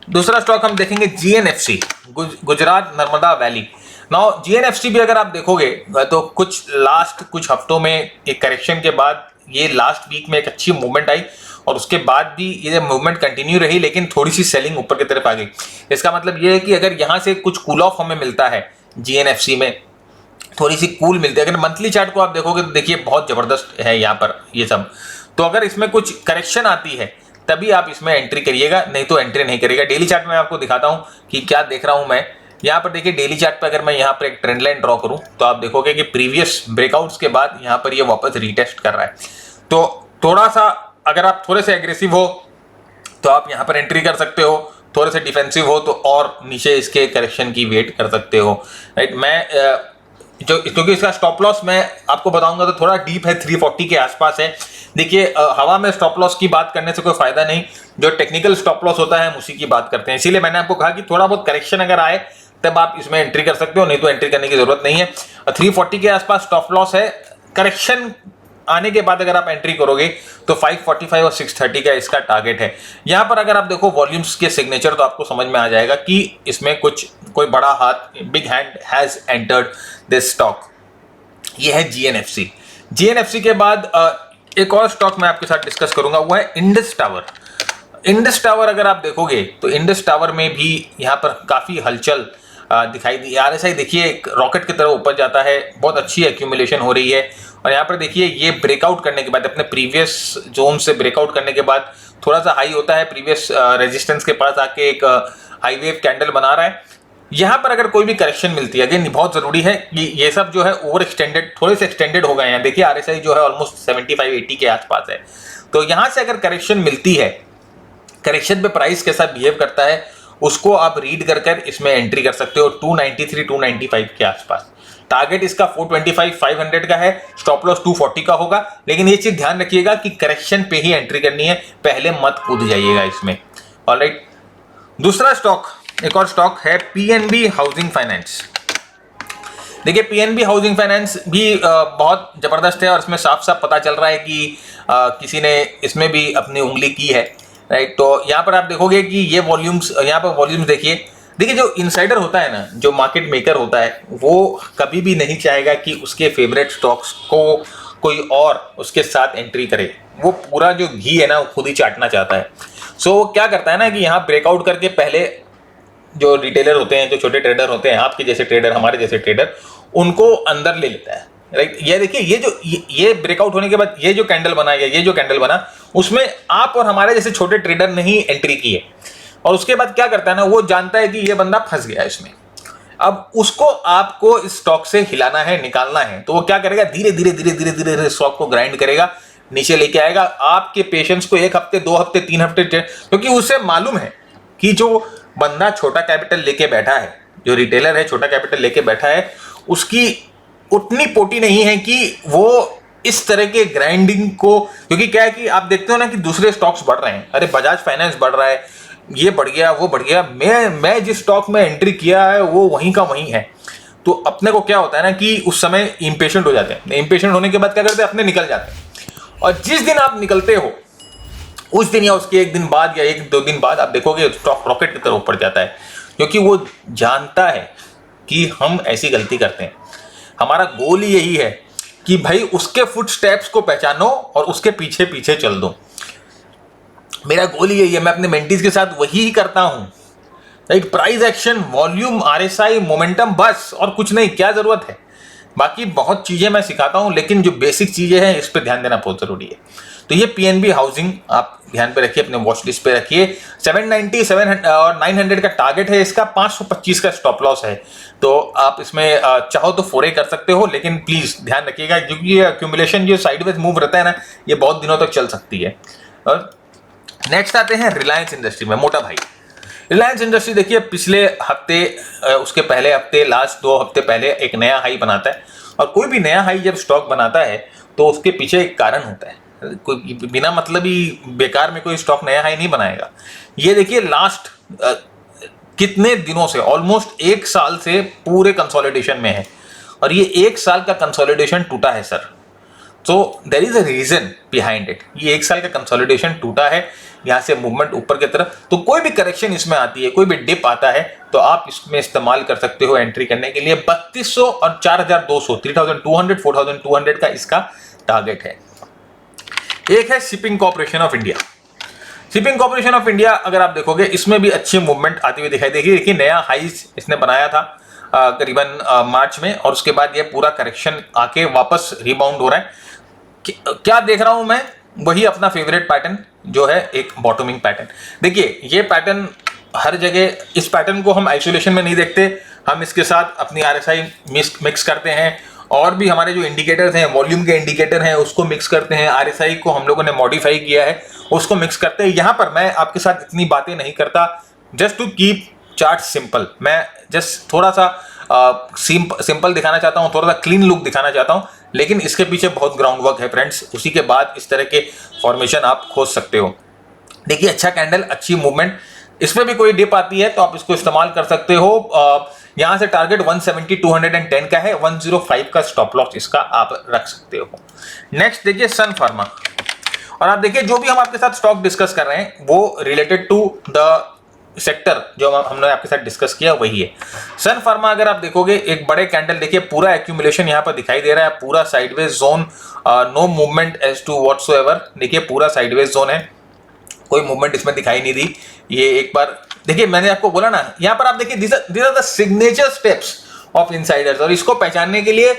दूसरा स्टॉक हम देखेंगे GNFC, Gujarat Narmada valley. Now GNFC भी अगर आप देखोगे तो कुछ हफ्तों में एक करेक्शन के बाद ये लास्ट वीक में एक अच्छी मूवमेंट आई और उसके बाद भी ये मूवमेंट कंटिन्यू रही, लेकिन थोड़ी सी सेलिंग ऊपर की तरफ आ गई। इसका मतलब ये है कि अगर यहाँ से कुछ कूल ऑफ हमें मिलता है जीएनएफसी में, थोड़ी सी कूल मिलती है, अगर मंथली चार्ट को आप देखोगे तो देखिए बहुत जबरदस्त है यहाँ पर ये सब। तो अगर इसमें कुछ करेक्शन आती है तभी आप इसमें एंट्री करिएगा, नहीं तो एंट्री नहीं करिएगा। डेली चार्ट में आपको दिखाता हूँ कि क्या देख रहा हूँ मैं। यहाँ पर देखिए डेली चार्ट पर अगर मैं यहाँ पर एक ट्रेंड लाइन ड्रॉ करूँ तो आप देखोगे कि प्रीवियस ब्रेकआउट्स के बाद यहाँ पर ये वापस रीटेस्ट कर रहा है। तो थोड़ा सा अगर आप थोड़े से एग्रेसिव हो तो आप यहाँ पर एंट्री कर सकते हो, थोड़े से डिफेंसिव हो तो और नीचे इसके करेक्शन की वेट कर सकते हो, राइट। मैं क्योंकि इसका स्टॉप लॉस मैं आपको बताऊंगा तो थोड़ा डीप है, 340 के आसपास है। देखिए हवा में स्टॉप लॉस की बात करने से कोई फायदा नहीं, जो टेक्निकल स्टॉप लॉस होता है हम उसी की बात करते हैं। इसीलिए मैंने आपको कहा कि थोड़ा बहुत करेक्शन अगर आए तब आप इसमें एंट्री कर सकते हो, नहीं तो एंट्री करने की जरूरत नहीं है। 340 के आसपास स्टॉप लॉस है, करेक्शन आने के बाद अगर आप एंट्री करोगे तो 545 और 630 का इसका टारगेट है। यहां पर अगर आप देखो वॉल्यूम्स के सिग्नेचर तो आपको समझ में आ जाएगा कि इसमें कोई बड़ा हाथ, big hand has entered this stock. ये है जीएनएफसी। जीएनएफसी के बाद एक और स्टॉक मैं आपके साथ डिस्कस करूंगा, वो है इंडस टावर। इंडस टावर अगर आप देखोगे तो इंडस टावर में भी यहाँ पर काफ़ी हलचल दिखाई दी। आरएसआई देखिए एक रॉकेट की तरह ऊपर जाता है, बहुत अच्छी एक्यूमुलेशन हो रही है। और यहाँ पर देखिए ये ब्रेकआउट करने के बाद, अपने प्रीवियस जोन से ब्रेकआउट करने के बाद थोड़ा सा हाई होता है, प्रीवियस रेजिस्टेंस के पास आके एक हाई वेव कैंडल बना रहा है। यहाँ पर अगर कोई भी करेक्शन मिलती है, अगेन बहुत जरूरी है कि ये सब जो है ओवर एक्सटेंडेड, थोड़े से एक्सटेंडेड हो गए हैं। देखिए आरएसआई जो है ऑलमोस्ट 75-80 के आसपास है। तो यहाँ से अगर करेक्शन मिलती है, करेक्शन पे प्राइस कैसा बिहेव करता है उसको आप रीड कर इसमें एंट्री कर सकते हो 293-295 के आसपास। टारगेट इसका 425 500 का है, स्टॉप लॉस 240 का होगा। लेकिन ये चीज ध्यान रखिएगा कि करेक्शन पे ही एंट्री करनी है, पहले मत कूद जाइएगा इसमें। ऑलराइट, दूसरा स्टॉक, एक और स्टॉक है पीएनबी हाउसिंग फाइनेंस। देखिए पीएनबी हाउसिंग फाइनेंस भी बहुत जबरदस्त है और इसमें साफ साफ पता चल रहा है कि किसी ने इसमें भी अपनी उंगली की है, राइट। तो यहाँ पर आप देखोगे कि ये वॉल्यूम्स, यहाँ पर वॉल्यूम्स देखिए जो इनसाइडर होता है ना, जो मार्केट मेकर होता है, वो कभी भी नहीं चाहेगा कि उसके फेवरेट स्टॉक्स को कोई और उसके साथ एंट्री करे। वो पूरा जो घी है ना वो खुद ही चाटना चाहता है। सो क्या करता है ना कि यहाँ ब्रेकआउट करके पहले जो रिटेलर होते हैं, जो छोटे ट्रेडर होते हैं, आपके जैसे ट्रेडर, हमारे जैसे ट्रेडर, उनको अंदर ले लेता है, राइट। ये देखिए ये ब्रेकआउट होने के बाद ये जो कैंडल बना, ये जो कैंडल बना, उसमें आप और हमारे जैसे छोटे ट्रेडर ने ही एंट्री की है। और उसके बाद क्या करता है ना, वो जानता है कि ये बंदा फंस गया इसमें, अब उसको आपको इस स्टॉक से हिलाना है, निकालना है। तो वो क्या करेगा, धीरे धीरे धीरे धीरे धीरे स्टॉक को ग्राइंड करेगा, नीचे लेके आएगा। आपके पेशेंस को 1 हफ्ते 2 हफ्ते 3 हफ्ते, क्योंकि उसे मालूम है कि जो बंदा छोटा कैपिटल लेके बैठा है, जो रिटेलर है छोटा कैपिटल लेके बैठा है, उसकी उतनी पोटी नहीं है कि वो इस तरह के ग्राइंडिंग को, क्योंकि क्या है कि आप देखते हो ना कि दूसरे स्टॉक्स बढ़ रहे हैं, अरे बजाज फाइनेंस बढ़ रहा है, ये बढ़ गया, वो बढ़ गया, मैं जिस स्टॉक में एंट्री किया है वो वहीं का वहीं है। तो अपने को क्या होता है ना कि उस समय इंपेशेंट हो जाते हैं। इंपेशेंट होने के बाद क्या करते हैं, अपने निकल जाते हैं। और जिस दिन आप निकलते हो उस दिन या उसके 1 दिन बाद या 1-2 दिन बाद आप देखोगे स्टॉक रॉकेट की तरह ऊपर जाता है, क्योंकि वो जानता है कि हम ऐसी गलती करते हैं। हमारा गोल ही यही है कि भाई उसके फुट स्टेप्स को पहचानो और उसके पीछे पीछे चल दो। मेरा गोल ही यही है, मैं अपने मेंटीज के साथ वही करता हूं, right. Price action, volume, RSI, momentum, बस और कुछ नहीं, क्या जरूरत है। बाकी बहुत चीजें मैं सिखाता हूं, लेकिन जो बेसिक चीजें हैं इस पर ध्यान देना बहुत जरूरी है। तो ये पीएनबी हाउसिंग आप ध्यान पे रखिए, अपने वॉच लिस्ट पे रखिए। 790 700 और 900 का टारगेट है इसका, 525 का स्टॉप लॉस है। तो आप इसमें चाहो तो फोरे कर सकते हो, लेकिन प्लीज ध्यान रखिएगा क्योंकि ये एक्यूमुलेशन जो साइडवेज मूव रहता है ना, ये बहुत दिनों तक चल सकती है। और नेक्स्ट आते हैं रिलायंस इंडस्ट्री में, मोटा भाई। रिलायंस इंडस्ट्री देखिए पिछले हफ्ते, उसके पहले हफ्ते, लास्ट 2 हफ्ते पहले एक नया हाई बनाता है। और कोई भी नया हाई जब स्टॉक बनाता है तो उसके पीछे एक कारण होता है, कोई बिना मतलब ही बेकार में कोई स्टॉक नया हाई नहीं बनाएगा। ये देखिए लास्ट कितने दिनों से, ऑलमोस्ट 1 साल से पूरे कंसोलिडेशन में है, और ये 1 साल का कंसोलिडेशन टूटा है sir. So there is a reason behind it. ये 1 साल का कंसोलिडेशन टूटा है, यहाँ से मूवमेंट ऊपर की तरफ। तो कोई भी करेक्शन इसमें आती है, कोई भी डिप आता है, तो आप इसमें इस्तेमाल कर सकते हो एंट्री करने के लिए। 3200 और 4200, 3200 4200 का इसका टारगेट है। एक है shipping corporation of India. Shipping corporation of India अगर आप देखोगे इसमें भी अच्छी मूवमेंट आती हुई दिखाई देगी। देखिए नया हाइज इसने बनाया था करीबन मार्च में, और उसके बाद ये पूरा करेक्शन आके वापस रिबाउंड हो रहा है। क्या देख रहा हूं मैं, वही अपना फेवरेट पैटर्न जो है एक बॉटमिंग पैटर्न। देखिए ये पैटर्न हर जगह, इस पैटर्न को हम आइसोलेशन में नहीं देखते, हम इसके साथ अपनी आरएसआई मिक्स करते हैं, और भी हमारे जो इंडिकेटर्स हैं, वॉल्यूम के इंडिकेटर हैं, उसको मिक्स करते हैं। आरएसआई को हम लोगों ने मॉडिफाई किया है, उसको मिक्स करते हैं। यहां पर मैं आपके साथ इतनी बातें नहीं करता, just to keep chart simple. मैं जस्ट थोड़ा सा सिंपल दिखाना चाहता हूं, थोड़ा सा क्लीन लुक दिखाना चाहता हूं, लेकिन इसके पीछे बहुत ग्राउंड वर्क है फ्रेंड्स। उसी के बाद इस तरह के फॉर्मेशन आप खोज सकते हो। देखिए अच्छा कैंडल, अच्छी मूवमेंट, इसमें भी कोई डिप आती है तो आप इसको इस्तेमाल कर सकते हो। यहां से टारगेट 170 210 का है, 105 का स्टॉप लॉस इसका आप रख सकते हो। नेक्स्ट देखिए सन फार्मा। और आप देखिए जो भी हम आपके साथ स्टॉक डिस्कस कर रहे हैं वो रिलेटेड टू द सेक्टर जो हमने आपके साथ डिस्कस किया वही है। सन फार्मा अगर आप देखोगे एक बड़े कैंडल, देखिए पूरा एक्यूमुलेशन यहाँ पर दिखाई दे रहा है, पूरा sideways zone, no movement as to whatsoever. देखिए पूरा साइडवेज जोन है, कोई मूवमेंट इसमें दिखाई नहीं दी। ये एक बार देखिए, मैंने आपको बोला ना, यहाँ पर आप देखिए this are the signature steps of insiders, और इसको पहचानने के लिए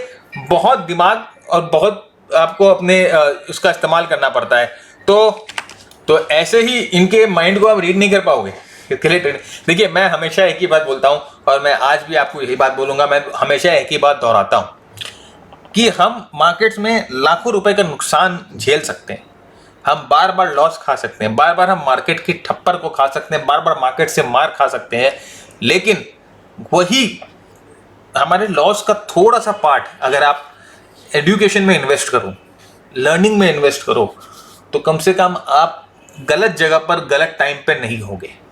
बहुत दिमाग और बहुत आपको अपने उसका इस्तेमाल करना पड़ता है। तो ऐसे ही इनके माइंड को आप रीड नहीं कर पाओगे। देखिए, मैं हमेशा एक ही बात बोलता हूं और मैं आज भी आपको यही बात बोलूंगा, मैं हमेशा एक ही बात दोहराता हूं कि हम मार्केट्स में लाखों रुपए का नुकसान झेल सकते हैं, हम बार बार लॉस खा सकते हैं, बार बार हम मार्केट की ठप्पर को खा सकते हैं, बार बार मार्केट से मार खा सकते हैं, लेकिन वही हमारे लॉस का थोड़ा सा पार्ट अगर आप एजुकेशन में इन्वेस्ट करो, लर्निंग में इन्वेस्ट करो, तो कम से कम आप गलत जगह पर गलत टाइम पे नहीं होगे।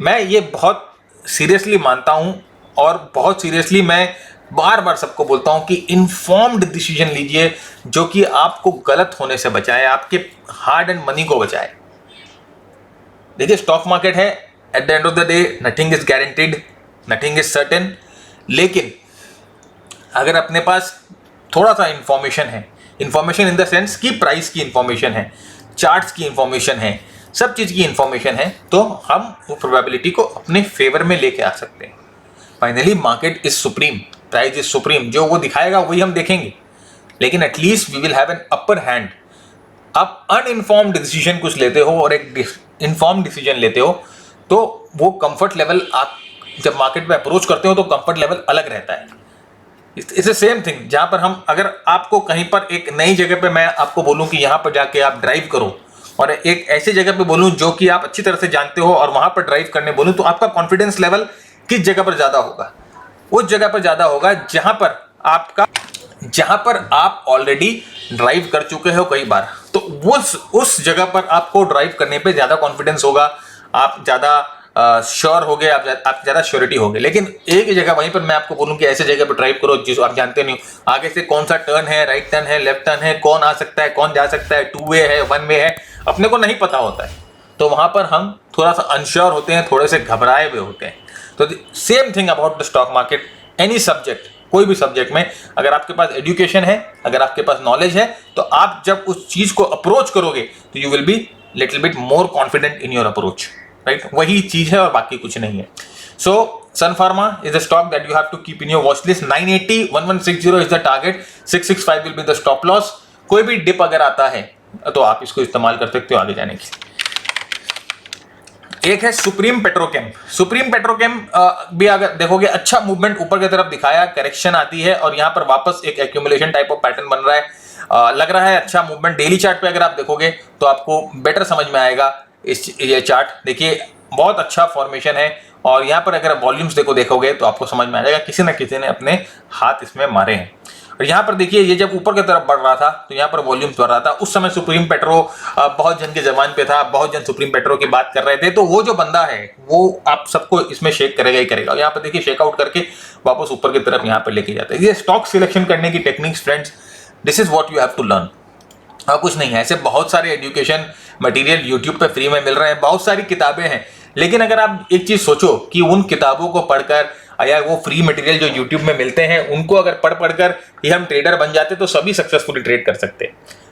मैं ये बहुत सीरियसली मानता हूं और बहुत सीरियसली मैं बार बार सबको बोलता हूं कि इन्फॉर्म्ड डिसीजन लीजिए जो कि आपको गलत होने से बचाए, आपके हार्ड एंड मनी को बचाए। देखिए, स्टॉक मार्केट है, at the end of the day nothing is guaranteed, nothing is certain, लेकिन अगर अपने पास थोड़ा सा इंफॉर्मेशन है, इंफॉर्मेशन इन द सेंस कि प्राइस की इंफॉर्मेशन है, चार्ट्स की इंफॉर्मेशन है, सब चीज़ की इंफॉर्मेशन है, तो हम वो प्रोबेबिलिटी को अपने फेवर में लेके आ सकते हैं। Finally market is supreme, price is supreme, जो वो दिखाएगा वही हम देखेंगे, लेकिन at least we will have an upper hand. आप अनइन्फॉर्म्ड डिसीजन कुछ लेते हो और एक इन्फॉर्म्ड डिसीजन लेते हो, तो वो कंफर्ट लेवल आप जब मार्केट में अप्रोच करते हो तो कंफर्ट लेवल अलग रहता है। इट्स द सेम थिंग, जहां पर हम अगर आपको कहीं पर एक नई जगह पे मैं आपको बोलूं कि यहां पर जाके आप ड्राइव करो, और एक ऐसी जगह पे बोलूं जो कि आप अच्छी तरह से जानते हो और वहां पर ड्राइव करने बोलूं, तो आपका कॉन्फिडेंस लेवल किस जगह पर ज्यादा होगा? उस जगह पर ज्यादा होगा जहां पर आप ऑलरेडी ड्राइव कर चुके हो कई बार, तो उस जगह पर आपको ड्राइव करने पे ज्यादा कॉन्फिडेंस होगा, आप ज्यादा श्योर हो गए, आप ज्यादा श्योरिटी हो गए। लेकिन एक ही जगह वहीं पर मैं आपको बोलूं कि ऐसे जगह पर ड्राइव करो जिस आप जानते नहीं हो आगे से कौन सा टर्न है, राइट टर्न है, लेफ्ट टर्न है, कौन आ सकता है, कौन जा सकता है, 2 वे है, 1 वे है, अपने को नहीं पता होता है, तो वहां पर हम थोड़ा सा अनश्योर होते हैं, थोड़े से घबराए हुए होते हैं। तो same thing about the stock market, any subject, कोई भी सब्जेक्ट में अगर आपके पास एजुकेशन है, अगर आपके पास नॉलेज है, तो आप जब उस चीज को अप्रोच करोगे तो you will be little bit more confident in your approach, right? वही चीज है और बाकी कुछ नहीं है। So Sun Pharma is the stock that you have to keep in your watch list. 980 1160 is the target, 665 will be the stop loss. कोई भी डिप अगर आता है तो आप इसको इस्तेमाल कर सकते हो आगे जाने के लिए। एक है सुप्रीम पेट्रोकेम। सुप्रीम पेट्रोकेम भी अगर देखोगे अच्छा मूवमेंट ऊपर की तरफ दिखाया, करेक्शन आती है और यहां पर वापस एक एक्यूमुलेशन टाइप ऑफ पैटर्न बन रहा है। लग रहा है अच्छा मूवमेंट। डेली चार्ट पे अगर आप देखोगे तो आपको बेटर समझ में आएगा। ये चार्ट देखिए, बहुत अच्छा फॉर्मेशन है और यहाँ पर अगर वॉल्यूम्स देखोगे तो आपको समझ में आ जाएगा किसी न किसी ने अपने हाथ इसमें मारे हैं। और यहाँ पर देखिए, ये जब ऊपर की तरफ बढ़ रहा था तो यहाँ पर वॉल्यूम्स बढ़ रहा था। उस समय सुप्रीम पेट्रो बहुत जन के जबान पे था, बहुत जन सुप्रीम पेट्रो की बात कर रहे थे। तो वो जो बंदा है वो आप सबको इसमें शेक करेगा ही करेगा। यहाँ पर देखिए, शेक आउट करके वापस ऊपर की तरफ यहाँ पर लेके जाता है। ये स्टॉक सिलेक्शन करने की techniques friends, this is what you have to learn. और कुछ नहीं है, ऐसे बहुत सारे एजुकेशन मटेरियल यूट्यूब पे फ्री में मिल रहे हैं, बहुत सारी किताबें हैं। लेकिन अगर आप एक चीज सोचो कि उन किताबों को पढ़कर या वो फ्री मटेरियल जो यूट्यूब में मिलते हैं उनको अगर पढ़कर ही हम ट्रेडर बन जाते तो सभी सक्सेसफुली ट्रेड कर सकते।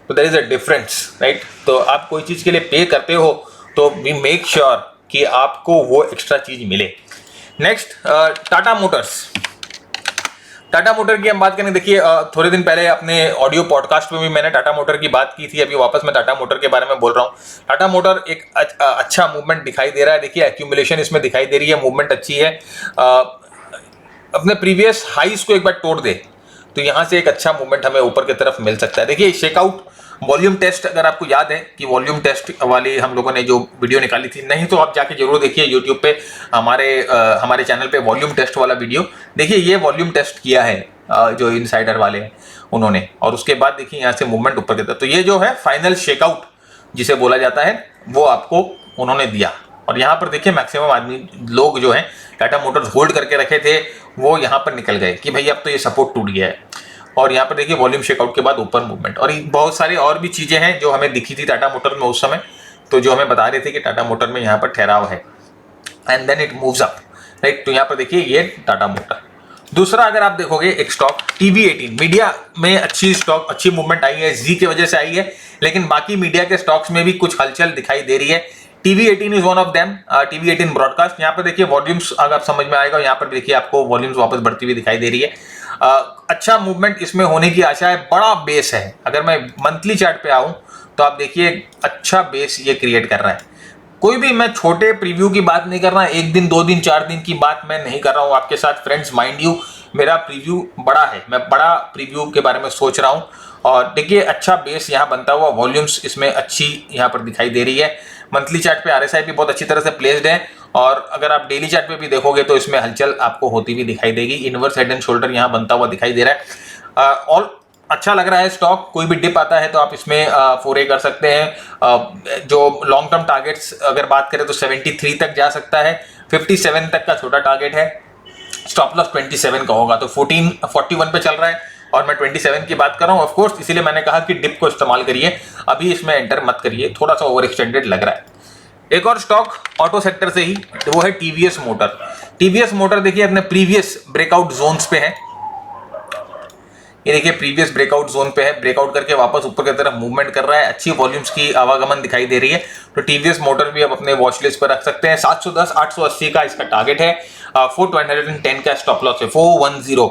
तो there is a difference, right? तो आप कोई चीज के लिए पे करते हो तो वी मेक श्योर कि आपको वो एक्स्ट्रा चीज मिले। Next, Tata Motors. Tata motor की हम बात करें, देखिए थोड़े दिन पहले अपने ऑडियो पॉडकास्ट में भी मैंने टाटा मोटर की बात की थी। अभी वापस मैं टाटा मोटर के बारे में बोल रहा हूँ। टाटा मोटर एक अच्छा मूवमेंट दिखाई दे रहा है। देखिए, एक्यूमुलेशन इसमें दिखाई दे रही है, मूवमेंट अच्छी है। अपने प्रीवियस हाईज को एक बार तोड़ दे तो यहाँ से एक अच्छा मूवमेंट हमें ऊपर की तरफ मिल सकता है। देखिए, शेकआउट वॉल्यूम टेस्ट, अगर आपको याद है कि वॉल्यूम टेस्ट वाली हम लोगों ने जो वीडियो निकाली थी, नहीं तो आप जाके जरूर देखिए यूट्यूब पे हमारे चैनल पे वॉल्यूम टेस्ट वाला वीडियो देखिए। ये वॉल्यूम टेस्ट किया है जो इनसाइडर वाले हैं उन्होंने, और उसके बाद देखिए यहाँ से मूवमेंट ऊपर की तरफ। तो ये जो है फाइनल शेकआउट जिसे बोला जाता है वो आपको उन्होंने दिया। और यहाँ पर देखिए, मैक्सिमम आदमी लोग जो हैं टाटा मोटर्स होल्ड करके रखे थे वो यहाँ पर निकल गए कि भाई अब तो ये सपोर्ट टूट गया है। और यहाँ पर देखिए, वॉल्यूम शेकआउट के बाद ऊपर मूवमेंट। और बहुत सारी और भी चीजें हैं जो हमें दिखी थी टाटा मोटर में उस समय, तो जो हमें बता रहे थे कि टाटा मोटर में यहाँ पर ठहराव है and then it moves up, right? तो यहाँ पर देखिए, ये टाटा मोटर दूसरा अगर आप देखोगे एक स्टॉक TV18, मीडिया में अच्छी मूवमेंट आई है, जी की वजह से आई है, लेकिन बाकी मीडिया के स्टॉक्स में भी कुछ हलचल दिखाई दे रही है। TV18 is one of them. TV18 broadcast, यहाँ पे देखिए वॉल्यूम्स अगर समझ में आएगा, यहाँ पर देखिए आपको वॉल्यूम्स वापस बढ़ती हुई दिखाई दे रही है। अच्छा मूवमेंट इसमें होने की आशा है, बड़ा बेस है। अगर मैं मंथली चार्ट पे आऊं तो आप देखिए अच्छा बेस ये क्रिएट कर रहा है। कोई भी मैं छोटे प्रीव्यू की बात नहीं कर रहा, 1 दिन 2 दिन 4 दिन की बात मैं नहीं कर रहा हूं आपके साथ फ्रेंड्स। माइंड यू, मेरा प्रीव्यू बड़ा है, मैं बड़ा प्रीव्यू के बारे में सोच रहा हूं। और देखिए अच्छा बेस यहाँ बनता हुआ, वॉल्यूम्स इसमें अच्छी यहाँ पर दिखाई दे रही है। मंथली चार्ट पे RSI भी बहुत अच्छी तरह से प्लेस्ड है, और अगर आप डेली चार्ट पे भी देखोगे तो इसमें हलचल आपको होती हुई दिखाई देगी। इनवर्स हेड एंड शोल्डर यहाँ बनता हुआ दिखाई दे रहा है, और अच्छा लग रहा है स्टॉक। कोई भी डिप आता है तो आप इसमें फोरे कर सकते हैं। जो लॉन्ग टर्म टारगेट्स अगर बात करें तो 73 तक जा सकता है, 57 तक का छोटा टारगेट है, स्टॉप लॉस 27 का होगा। तो 41 पे चल रहा है और मैं 27 की बात कर रहा हूँ ऑफ कोर्स, इसीलिए मैंने कहा कि डिप को इस्तेमाल करिए, अभी इसमें एंटर मत करिए, थोड़ा सा ओवर एक्सटेंडेड लग रहा है। एक और स्टॉक ऑटो सेक्टर से ही, वो है TVS मोटर। TVS मोटर देखिए अपने प्रीवियस ब्रेकआउट जोन्स पे है, ये देखिए प्रीवियस ब्रेकआउट जोन पे है, ब्रेकआउट करके वापस ऊपर की तरफ मूवमेंट कर रहा है, अच्छी वॉल्यूम्स की आवागमन दिखाई दे रही है। तो TVS मोटर भी आप अपने वॉच लिस्ट पर रख सकते हैं। 710 880 का इसका टारगेट है, 410 का स्टॉप लॉस है, 410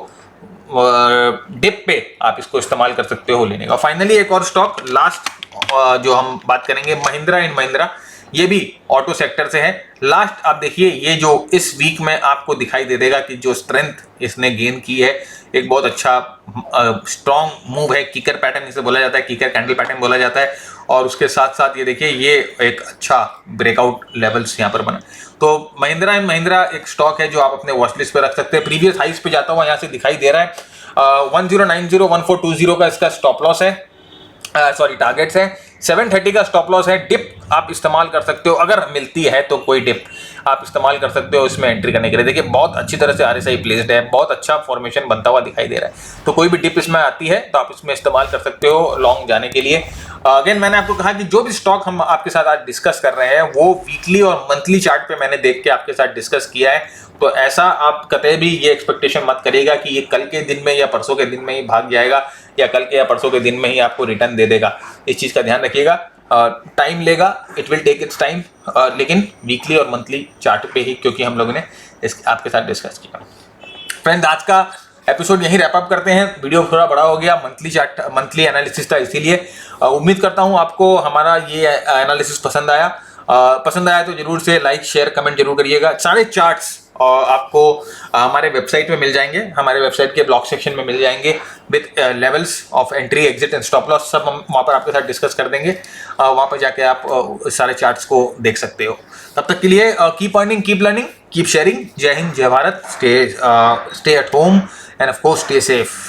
डिप पे आप इसको इस्तेमाल कर सकते हो लेने का। फाइनली एक और स्टॉक लास्ट जो हम बात करेंगे, महिंद्रा एंड महिंद्रा, ये भी ऑटो सेक्टर से है। लास्ट आप देखिए, ये जो इस वीक में आपको दिखाई दे देगा कि जो स्ट्रेंथ इसने गेन की है, एक बहुत अच्छा स्ट्रॉन्ग मूव है, किकर पैटर्न इसे बोला जाता है, किकर कैंडल पैटर्न बोला जाता है। और उसके साथ साथ ये देखिए ये एक अच्छा ब्रेकआउट लेवल्स यहाँ पर बना। तो महिंद्रा एंड महिंद्रा एक स्टॉक है जो आप अपने वॉच लिस्ट पे रख सकते हैं। प्रीवियस हाइस पे जाता हुआ यहाँ से दिखाई दे रहा है। 1090 1420 का इसका स्टॉप लॉस है, सॉरी टारगेट्स है। 730 का स्टॉप लॉस है। डिप आप इस्तेमाल कर सकते हो, अगर मिलती है तो कोई डिप आप इस्तेमाल कर सकते हो इसमें एंट्री करने के लिए। देखिए बहुत अच्छी तरह से RSI प्लेस्ड है, बहुत अच्छा फॉर्मेशन बनता हुआ दिखाई दे रहा है। तो कोई भी डिप इसमें आती है तो आप इसमें इस्तेमाल कर सकते हो लॉन्ग जाने के लिए। अगेन मैंने आपको कहा कि जो भी स्टॉक हम आपके साथ आज डिस्कस कर रहे हैं वो वीकली और मंथली चार्ट पे मैंने देख के आपके साथ डिस्कस किया है। तो ऐसा आप कतई भी ये एक्सपेक्टेशन मत करिएगा कि ये कल के दिन में या परसों के दिन में ही भाग जाएगा, या कल के या परसों के दिन में ही आपको रिटर्न दे देगा। इस चीज़ का ध्यान रखिएगा, टाइम लेगा, it will take its time, लेकिन वीकली और मंथली चार्ट पे ही, क्योंकि हम लोगों ने आपके साथ डिस्कस किया। फ्रेंड्स आज का एपिसोड यहीं रैप अप करते हैं, वीडियो थोड़ा बड़ा हो गया, मंथली एनालिसिस था, इसीलिए उम्मीद करता हूँ आपको हमारा ये एनालिसिस पसंद आया। तो जरूर से लाइक शेयर कमेंट जरूर करिएगा। सारे चार्ट्स आपको हमारे वेबसाइट में मिल जाएंगे, हमारे वेबसाइट के ब्लॉग सेक्शन में मिल जाएंगे with levels of entry exit and stop loss, सब हम वहाँ पर आपके साथ डिस्कस कर देंगे। वहाँ पर जाके आप सारे चार्ट्स को देख सकते हो। तब तक के लिए keep earning, keep learning, keep sharing. जय हिंद, जय Bharat, stay at home end of course stay safe.